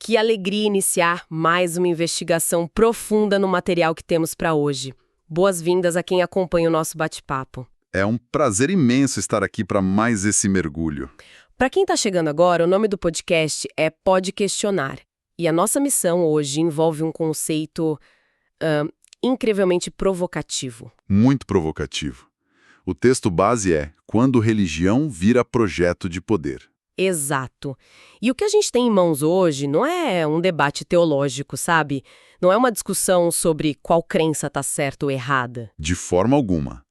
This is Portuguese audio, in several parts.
Que alegria iniciar mais uma investigação profunda no material que temos para hoje. Boas-vindas a quem acompanha o nosso bate-papo. É um prazer imenso estar aqui para mais esse mergulho. Para quem está chegando agora, o nome do podcast é Pode Questionar. E a nossa missão hoje envolve um conceito incrivelmente provocativo. Muito provocativo. O texto base é Quando religião vira projeto de poder. Exato. E o que a gente tem em mãos hoje não é um debate teológico, sabe? Não é uma discussão sobre qual crença está certa ou errada. De forma alguma.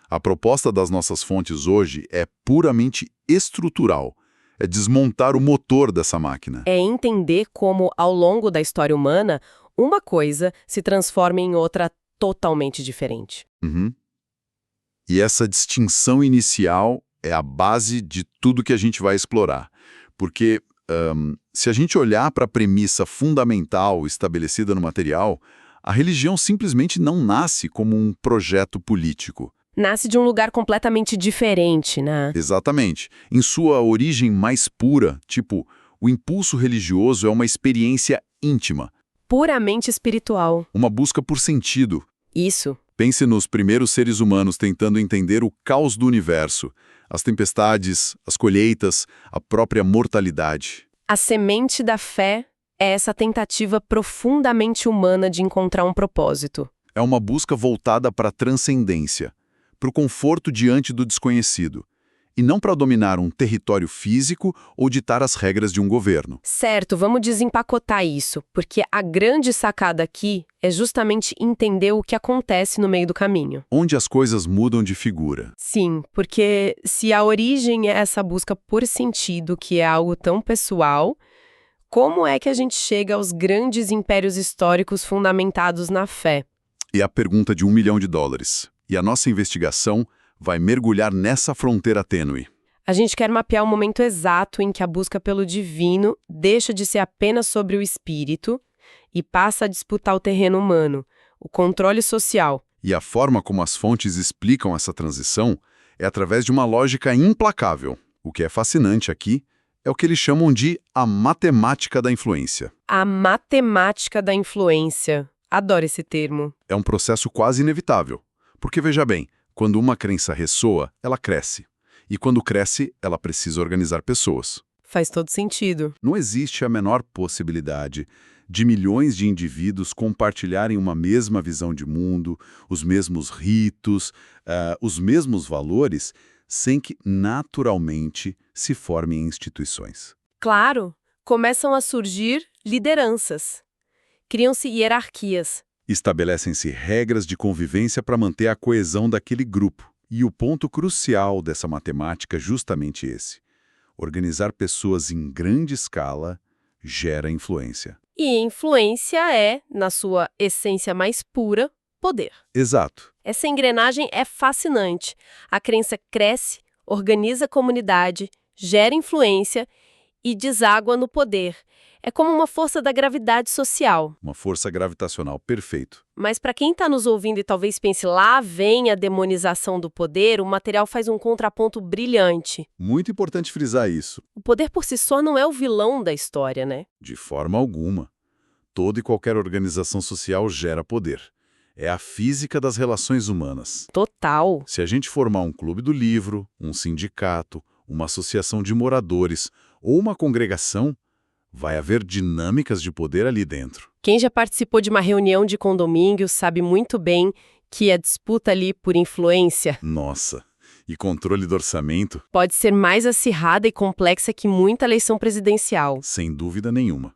A proposta das nossas fontes hoje é puramente estrutural. É desmontar o motor dessa máquina. É entender como, ao longo da história humana, uma coisa se transforma em outra totalmente diferente. Uhum. E essa distinção inicial é a base de tudo que a gente vai explorar. Porque se a gente olhar para a premissa fundamental estabelecida no material, a religião simplesmente não nasce como um projeto político. Nasce de um lugar completamente diferente, né? Exatamente. Em sua origem mais pura, tipo, o impulso religioso é uma experiência íntima. Puramente espiritual. Uma busca por sentido. Isso. Pense nos primeiros seres humanos tentando entender o caos do universo, as tempestades, as colheitas, a própria mortalidade. A semente da fé é essa tentativa profundamente humana de encontrar um propósito. É uma busca voltada para a transcendência, para o conforto diante do desconhecido, e não para dominar um território físico ou ditar as regras de um governo. Certo, vamos desempacotar isso, porque a grande sacada aqui é justamente entender o que acontece no meio do caminho. Onde as coisas mudam de figura. Sim, porque se a origem é essa busca por sentido, que é algo tão pessoal, como é que a gente chega aos grandes impérios históricos fundamentados na fé? E a pergunta de $1 milhão. E a nossa investigação vai mergulhar nessa fronteira tênue. A gente quer mapear o momento exato em que a busca pelo divino deixa de ser apenas sobre o espírito e passa a disputar o terreno humano, o controle social. E a forma como as fontes explicam essa transição é através de uma lógica implacável. O que é fascinante aqui é o que eles chamam de a matemática da influência. A matemática da influência. Adoro esse termo. É um processo quase inevitável. Porque, veja bem, quando uma crença ressoa, ela cresce. E quando cresce, ela precisa organizar pessoas. Faz todo sentido. Não existe a menor possibilidade de milhões de indivíduos compartilharem uma mesma visão de mundo, os mesmos ritos, os mesmos valores, sem que naturalmente se formem instituições. Claro, começam a surgir lideranças. Criam-se hierarquias. Estabelecem-se regras de convivência para manter a coesão daquele grupo. E o ponto crucial dessa matemática é justamente esse. Organizar pessoas em grande escala gera influência. E influência é, na sua essência mais pura, poder. Exato. Essa engrenagem é fascinante. A crença cresce, organiza a comunidade, gera influência e deságua no poder. É como uma força da gravidade social. Uma força gravitacional, perfeito. Mas para quem está nos ouvindo e talvez pense lá vem a demonização do poder, o material faz um contraponto brilhante. Muito importante frisar isso. O poder por si só não é o vilão da história, né? De forma alguma. Toda e qualquer organização social gera poder. É a física das relações humanas. Total. Se a gente formar um clube do livro, um sindicato, uma associação de moradores ou uma congregação, vai haver dinâmicas de poder ali dentro. Quem já participou de uma reunião de condomínio sabe muito bem que a disputa ali por influência Nossa, e controle do orçamento? pode ser mais acirrada e complexa que muita eleição presidencial. Sem dúvida nenhuma.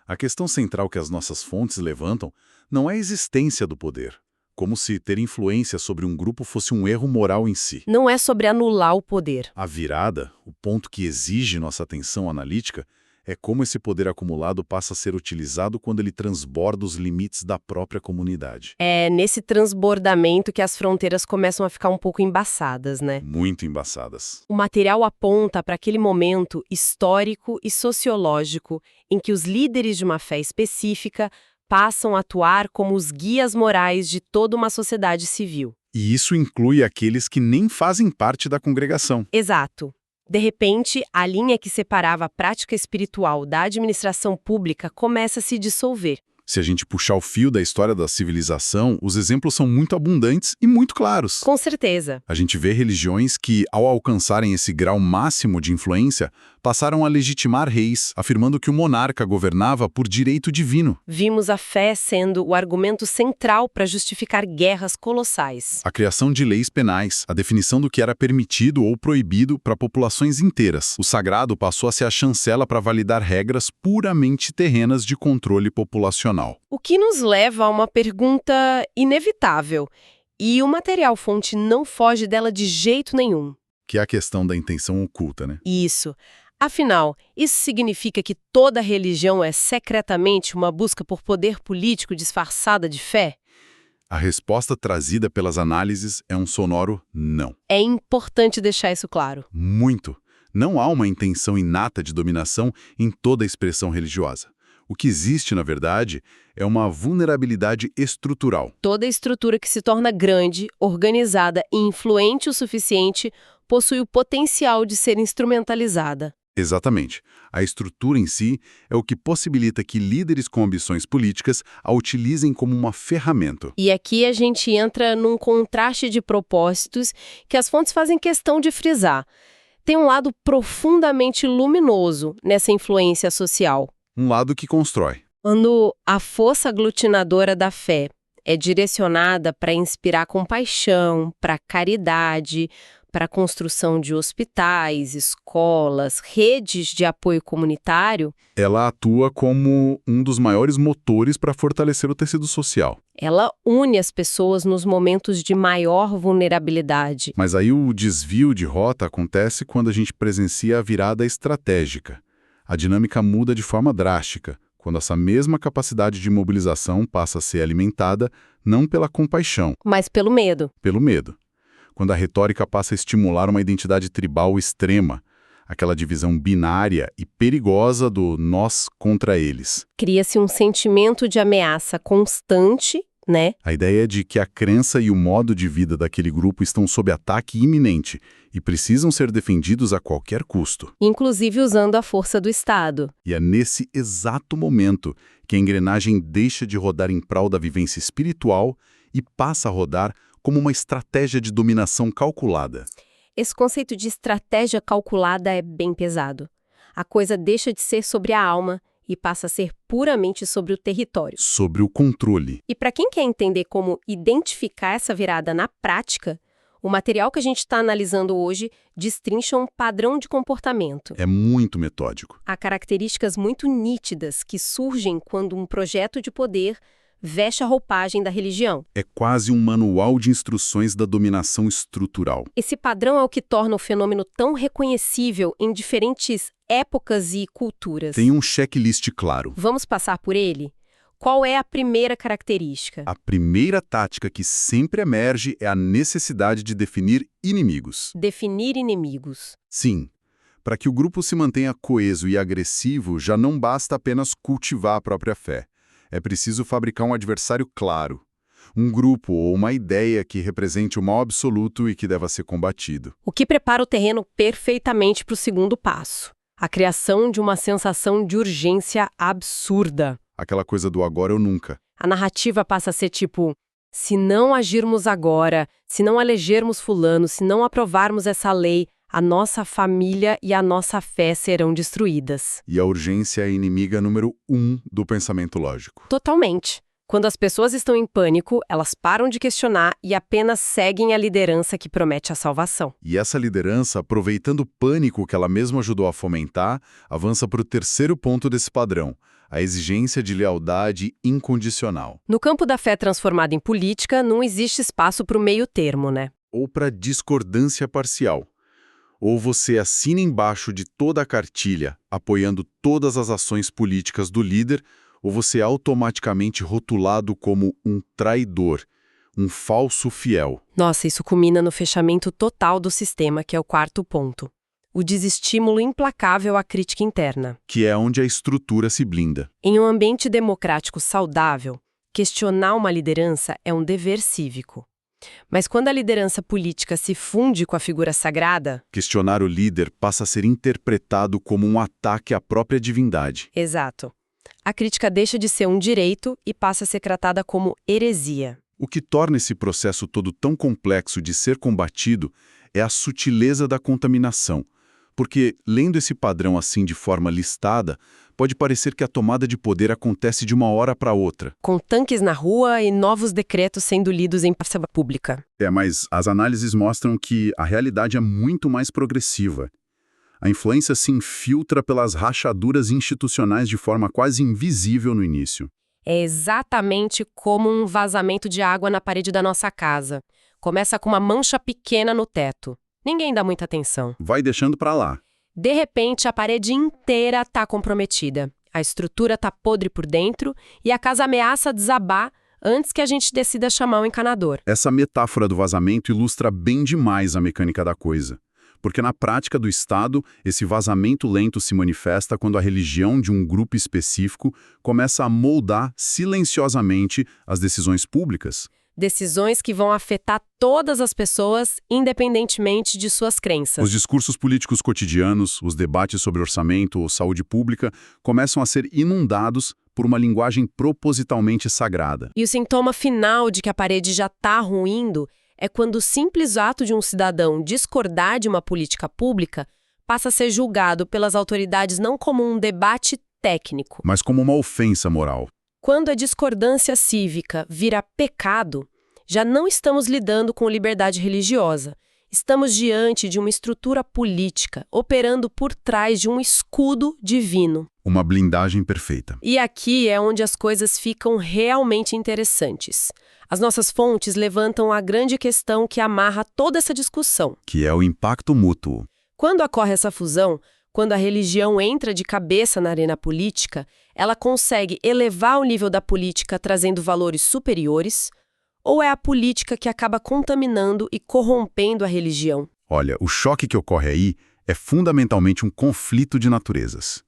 A questão central que as nossas fontes levantam não é a existência do poder, como se ter influência sobre um grupo fosse um erro moral em si. Não é sobre anular o poder. A virada, o ponto que exige nossa atenção analítica, é como esse poder acumulado passa a ser utilizado quando ele transborda os limites da própria comunidade. É nesse transbordamento que as fronteiras começam a ficar um pouco embaçadas, né? Muito embaçadas. O material aponta para aquele momento histórico e sociológico em que os líderes de uma fé específica passam a atuar como os guias morais de toda uma sociedade civil. E isso inclui aqueles que nem fazem parte da congregação. Exato. De repente, a linha que separava a prática espiritual da administração pública começa a se dissolver. Se a gente puxar o fio da história da civilização, os exemplos são muito abundantes e muito claros. Com certeza. A gente vê religiões que, ao alcançarem esse grau máximo de influência, passaram a legitimar reis, afirmando que o monarca governava por direito divino. Vimos a fé sendo o argumento central para justificar guerras colossais. A criação de leis penais, a definição do que era permitido ou proibido para populações inteiras. O sagrado passou a ser a chancela para validar regras puramente terrenas de controle populacional. O que nos leva a uma pergunta inevitável. E o material-fonte não foge dela de jeito nenhum. Que é a questão da intenção oculta, né? Isso. Afinal, isso significa que toda religião é secretamente uma busca por poder político disfarçada de fé? A resposta trazida pelas análises é um sonoro não. É importante deixar isso claro. Muito. Não há uma intenção inata de dominação em toda a expressão religiosa. O que existe, na verdade, é uma vulnerabilidade estrutural. Toda estrutura que se torna grande, organizada e influente o suficiente possui o potencial de ser instrumentalizada. Exatamente. A estrutura em si é o que possibilita que líderes com ambições políticas a utilizem como uma ferramenta. E aqui a gente entra num contraste de propósitos que as fontes fazem questão de frisar. Tem um lado profundamente luminoso nessa influência social. Um lado que constrói. Quando a força aglutinadora da fé é direcionada para inspirar compaixão, para caridade, para a construção de hospitais, escolas, redes de apoio comunitário, Ela atua como um dos maiores motores para fortalecer o tecido social. ela une as pessoas nos momentos de maior vulnerabilidade. Mas aí o desvio de rota acontece quando a gente presencia a virada estratégica. A dinâmica muda de forma drástica, quando essa mesma capacidade de mobilização passa a ser alimentada não pela compaixão, Mas pelo medo. pelo medo. Quando a retórica passa a estimular uma identidade tribal extrema, aquela divisão binária e perigosa do nós contra eles. Cria-se um sentimento de ameaça constante, né? A ideia de que a crença e o modo de vida daquele grupo estão sob ataque iminente e precisam ser defendidos a qualquer custo. Inclusive usando a força do Estado. E é nesse exato momento que a engrenagem deixa de rodar em prol da vivência espiritual e passa a rodar como uma estratégia de dominação calculada. Esse conceito de estratégia calculada é bem pesado. A coisa deixa de ser sobre a alma e passa a ser puramente sobre o território. Sobre o controle. E para quem quer entender como identificar essa virada na prática, o material que a gente está analisando hoje destrincha um padrão de comportamento. É muito metódico. Há características muito nítidas que surgem quando um projeto de poder veste a roupagem da religião. É quase um manual de instruções da dominação estrutural. Esse padrão é o que torna o fenômeno tão reconhecível em diferentes épocas e culturas. Tem um checklist claro. Vamos passar por ele? Qual é a primeira característica? A primeira tática que sempre emerge é a necessidade de definir inimigos. Definir inimigos. Sim, para que o grupo se mantenha coeso e agressivo, já não basta apenas cultivar a própria fé. É preciso fabricar um adversário claro. Um grupo ou uma ideia que represente o mal absoluto e que deva ser combatido. O que prepara o terreno perfeitamente para o segundo passo. A criação de uma sensação de urgência absurda. Aquela coisa do agora ou nunca. A narrativa passa a ser tipo: se não agirmos agora, se não elegermos fulano, se não aprovarmos essa lei, a nossa família e a nossa fé serão destruídas. E a urgência é a inimiga número 1 do pensamento lógico. Totalmente. Quando as pessoas estão em pânico, elas param de questionar e apenas seguem a liderança que promete a salvação. E essa liderança, aproveitando o pânico que ela mesma ajudou a fomentar, avança para o terceiro ponto desse padrão, a exigência de lealdade incondicional. No campo da fé transformada em política, não existe espaço para o meio termo, né? Ou para discordância parcial. Ou você assina embaixo de toda a cartilha, apoiando todas as ações políticas do líder, ou você é automaticamente rotulado como um traidor, um falso fiel. Nossa, isso culmina no fechamento total do sistema, que é o quarto ponto. O desestímulo implacável à crítica interna. Que é onde a estrutura se blinda. Em um ambiente democrático saudável, questionar uma liderança é um dever cívico. Mas quando a liderança política se funde com a figura sagrada... Questionar o líder passa a ser interpretado como um ataque à própria divindade. Exato. A crítica deixa de ser um direito e passa a ser tratada como heresia. O que torna esse processo todo tão complexo de ser combatido é a sutileza da contaminação. Porque, lendo esse padrão assim de forma listada, pode parecer que a tomada de poder acontece de uma hora para outra. Com tanques na rua e novos decretos sendo lidos em praça pública. Mas as análises mostram que a realidade é muito mais progressiva. A influência se infiltra pelas rachaduras institucionais de forma quase invisível no início. É exatamente como um vazamento de água na parede da nossa casa. Começa com uma mancha pequena no teto. Ninguém dá muita atenção. Vai deixando para lá. De repente, a parede inteira está comprometida. A estrutura está podre por dentro e a casa ameaça desabar antes que a gente decida chamar o encanador. Essa metáfora do vazamento ilustra bem demais a mecânica da coisa. Porque na prática do Estado, esse vazamento lento se manifesta quando a religião de um grupo específico começa a moldar silenciosamente as decisões públicas. Decisões que vão afetar todas as pessoas, independentemente de suas crenças. Os discursos políticos cotidianos, os debates sobre orçamento ou saúde pública começam a ser inundados por uma linguagem propositalmente sagrada. E o sintoma final de que a parede já está ruindo é quando o simples ato de um cidadão discordar de uma política pública passa a ser julgado pelas autoridades não como um debate técnico, mas como uma ofensa moral. Quando a discordância cívica vira pecado, já não estamos lidando com liberdade religiosa. Estamos diante de uma estrutura política, operando por trás de um escudo divino. Uma blindagem perfeita. E aqui é onde as coisas ficam realmente interessantes. As nossas fontes levantam a grande questão que amarra toda essa discussão. Que é o impacto mútuo. Quando ocorre essa fusão, quando a religião entra de cabeça na arena política, ela consegue elevar o nível da política trazendo valores superiores, ou é a política que acaba contaminando e corrompendo a religião? Olha, o choque que ocorre aí é fundamentalmente um conflito de naturezas.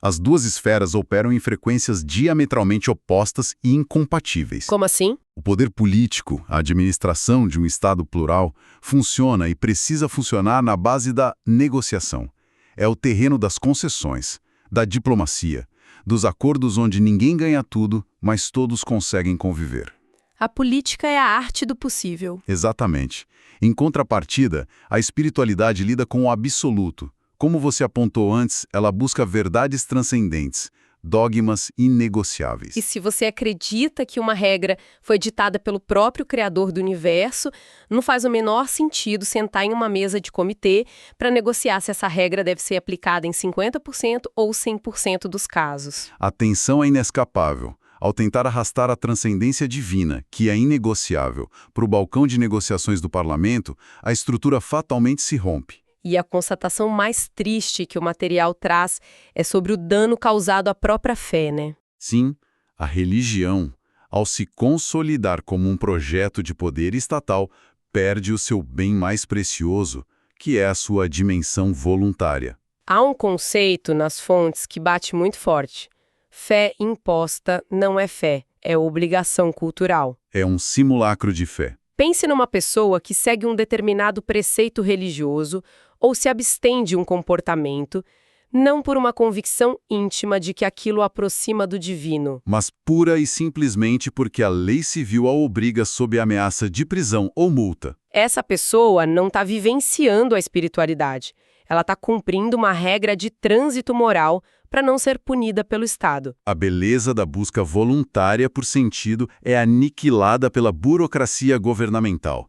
As duas esferas operam em frequências diametralmente opostas e incompatíveis. Como assim? O poder político, a administração de um Estado plural, funciona e precisa funcionar na base da negociação. É o terreno das concessões, da diplomacia, dos acordos onde ninguém ganha tudo, mas todos conseguem conviver. A política é a arte do possível. Exatamente. Em contrapartida, a espiritualidade lida com o absoluto. Como você apontou antes, ela busca verdades transcendentes, dogmas inegociáveis. E se você acredita que uma regra foi ditada pelo próprio Criador do universo, não faz o menor sentido sentar em uma mesa de comitê para negociar se essa regra deve ser aplicada em 50% ou 100% dos casos. A tensão é inescapável. Ao tentar arrastar a transcendência divina, que é inegociável, para o balcão de negociações do parlamento, a estrutura fatalmente se rompe. E a constatação mais triste que o material traz é sobre o dano causado à própria fé, né? Sim, a religião, ao se consolidar como um projeto de poder estatal, perde o seu bem mais precioso, que é a sua dimensão voluntária. Há um conceito nas fontes que bate muito forte. Fé imposta não é fé, é obrigação cultural. É um simulacro de fé. Pense numa pessoa que segue um determinado preceito religioso ou se abstém de um comportamento, não por uma convicção íntima de que aquilo a aproxima do divino, mas pura e simplesmente porque a lei civil a obriga sob ameaça de prisão ou multa. Essa pessoa não está vivenciando a espiritualidade. Ela está cumprindo uma regra de trânsito moral para não ser punida pelo Estado. A beleza da busca voluntária por sentido é aniquilada pela burocracia governamental.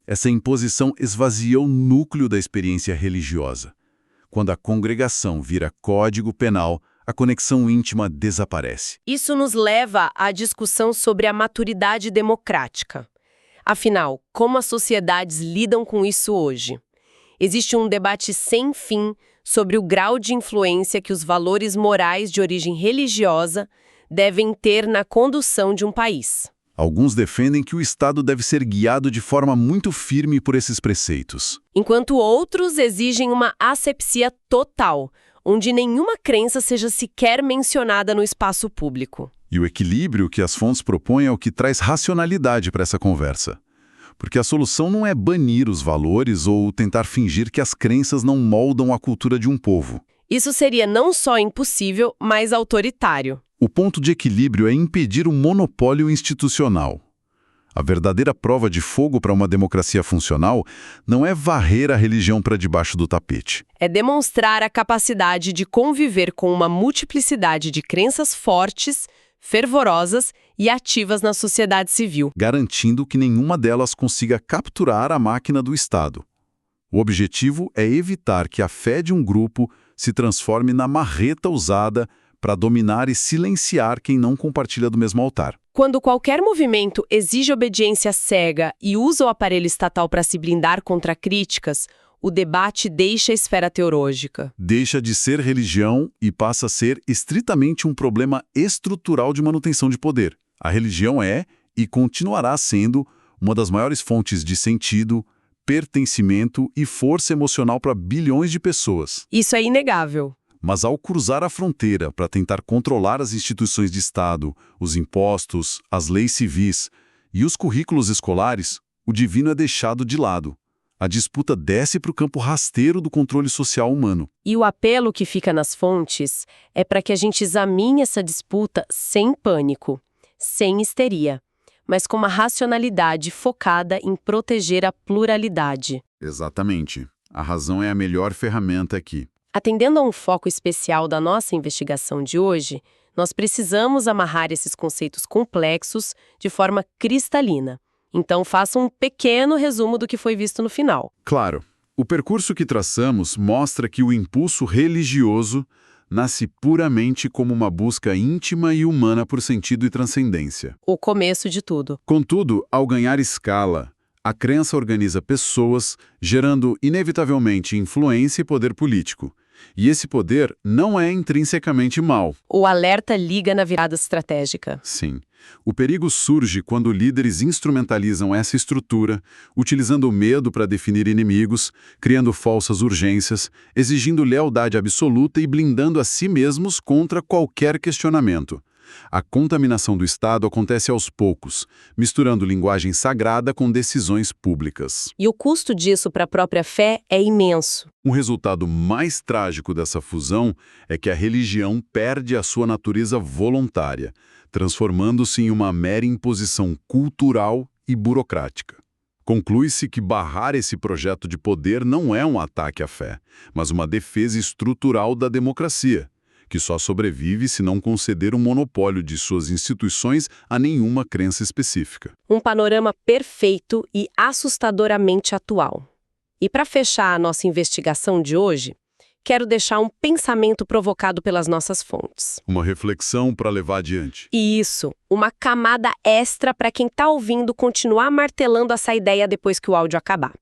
Essa imposição esvazia o núcleo da experiência religiosa. Quando a congregação vira código penal, a conexão íntima desaparece. Isso nos leva à discussão sobre a maturidade democrática. Afinal, como as sociedades lidam com isso hoje? Existe um debate sem fim sobre o grau de influência que os valores morais de origem religiosa devem ter na condução de um país. Alguns defendem que o Estado deve ser guiado de forma muito firme por esses preceitos. Enquanto outros exigem uma asepsia total, onde nenhuma crença seja sequer mencionada no espaço público. E o equilíbrio que as fontes propõem é o que traz racionalidade para essa conversa. Porque a solução não é banir os valores ou tentar fingir que as crenças não moldam a cultura de um povo. Isso seria não só impossível, mas autoritário. O ponto de equilíbrio é impedir o monopólio institucional. A verdadeira prova de fogo para uma democracia funcional não é varrer a religião para debaixo do tapete. É demonstrar a capacidade de conviver com uma multiplicidade de crenças fortes, fervorosas e ativas na sociedade civil. Garantindo que nenhuma delas consiga capturar a máquina do Estado. O objetivo é evitar que a fé de um grupo se transforme na marreta usada para dominar e silenciar quem não compartilha do mesmo altar. Quando qualquer movimento exige obediência cega e usa o aparelho estatal para se blindar contra críticas, o debate deixa a esfera teológica. Deixa de ser religião e passa a ser estritamente um problema estrutural de manutenção de poder. A religião é, e continuará sendo, uma das maiores fontes de sentido, pertencimento e força emocional para bilhões de pessoas. Isso é inegável. Mas ao cruzar a fronteira para tentar controlar as instituições de Estado, os impostos, as leis civis e os currículos escolares, o divino é deixado de lado. A disputa desce para o campo rasteiro do controle social humano. E o apelo que fica nas fontes é para que a gente examine essa disputa sem pânico, sem histeria, mas com uma racionalidade focada em proteger a pluralidade. Exatamente. A razão é a melhor ferramenta aqui. Atendendo a um foco especial da nossa investigação de hoje, nós precisamos amarrar esses conceitos complexos de forma cristalina. Então, faça um pequeno resumo do que foi visto no final. Claro, o percurso que traçamos mostra que o impulso religioso nasce puramente como uma busca íntima e humana por sentido e transcendência. O começo de tudo. Contudo, ao ganhar escala, a crença organiza pessoas, gerando inevitavelmente influência e poder político. E esse poder não é intrinsecamente mau. O alerta liga na virada estratégica. Sim. O perigo surge quando líderes instrumentalizam essa estrutura, utilizando o medo para definir inimigos, criando falsas urgências, exigindo lealdade absoluta e blindando a si mesmos contra qualquer questionamento. A contaminação do Estado acontece aos poucos, misturando linguagem sagrada com decisões públicas. E o custo disso para a própria fé é imenso. Um resultado mais trágico dessa fusão é que a religião perde a sua natureza voluntária, transformando-se em uma mera imposição cultural e burocrática. Conclui-se que barrar esse projeto de poder não é um ataque à fé, mas uma defesa estrutural da democracia, que só sobrevive se não conceder o monopólio de suas instituições a nenhuma crença específica. Um panorama perfeito e assustadoramente atual. E para fechar a nossa investigação de hoje, quero deixar um pensamento provocado pelas nossas fontes. Uma reflexão para levar adiante. E isso, uma camada extra para quem está ouvindo continuar martelando essa ideia depois que o áudio acabar.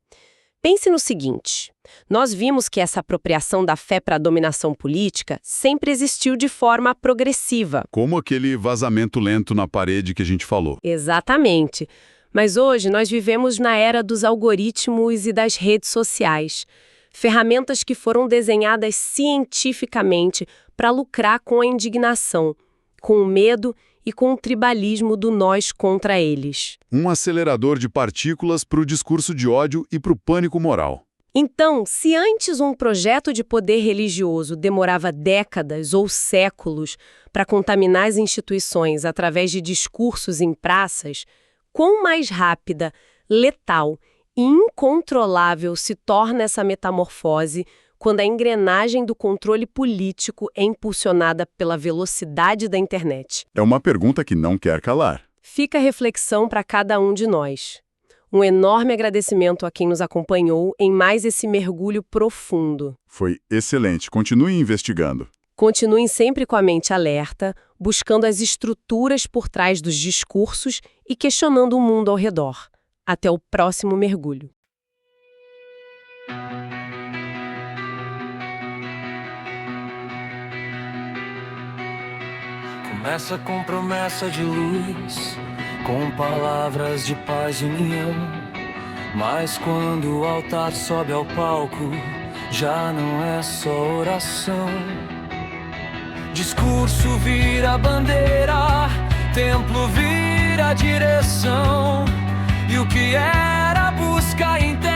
Pense no seguinte, nós vimos que essa apropriação da fé para a dominação política sempre existiu de forma progressiva. Como aquele vazamento lento na parede que a gente falou. Exatamente. Mas hoje nós vivemos na era dos algoritmos e das redes sociais. Ferramentas que foram desenhadas cientificamente para lucrar com a indignação, com o medo e com o tribalismo do nós contra eles. Um acelerador de partículas para o discurso de ódio e para o pânico moral. Então, se antes um projeto de poder religioso demorava décadas ou séculos para contaminar as instituições através de discursos em praças, quão mais rápida, letal e incontrolável se torna essa metamorfose quando a engrenagem do controle político é impulsionada pela velocidade da internet? É uma pergunta que não quer calar. Fica a reflexão para cada um de nós. Um enorme agradecimento a quem nos acompanhou em mais esse mergulho profundo. Foi excelente. Continue investigando. Continuem sempre com a mente alerta, buscando as estruturas por trás dos discursos e questionando o mundo ao redor. Até o próximo mergulho. Começa com promessa de luz, com palavras de paz e união. Mas quando o altar sobe ao palco, já não é só oração. Discurso vira bandeira, templo vira direção. E o que era busca interna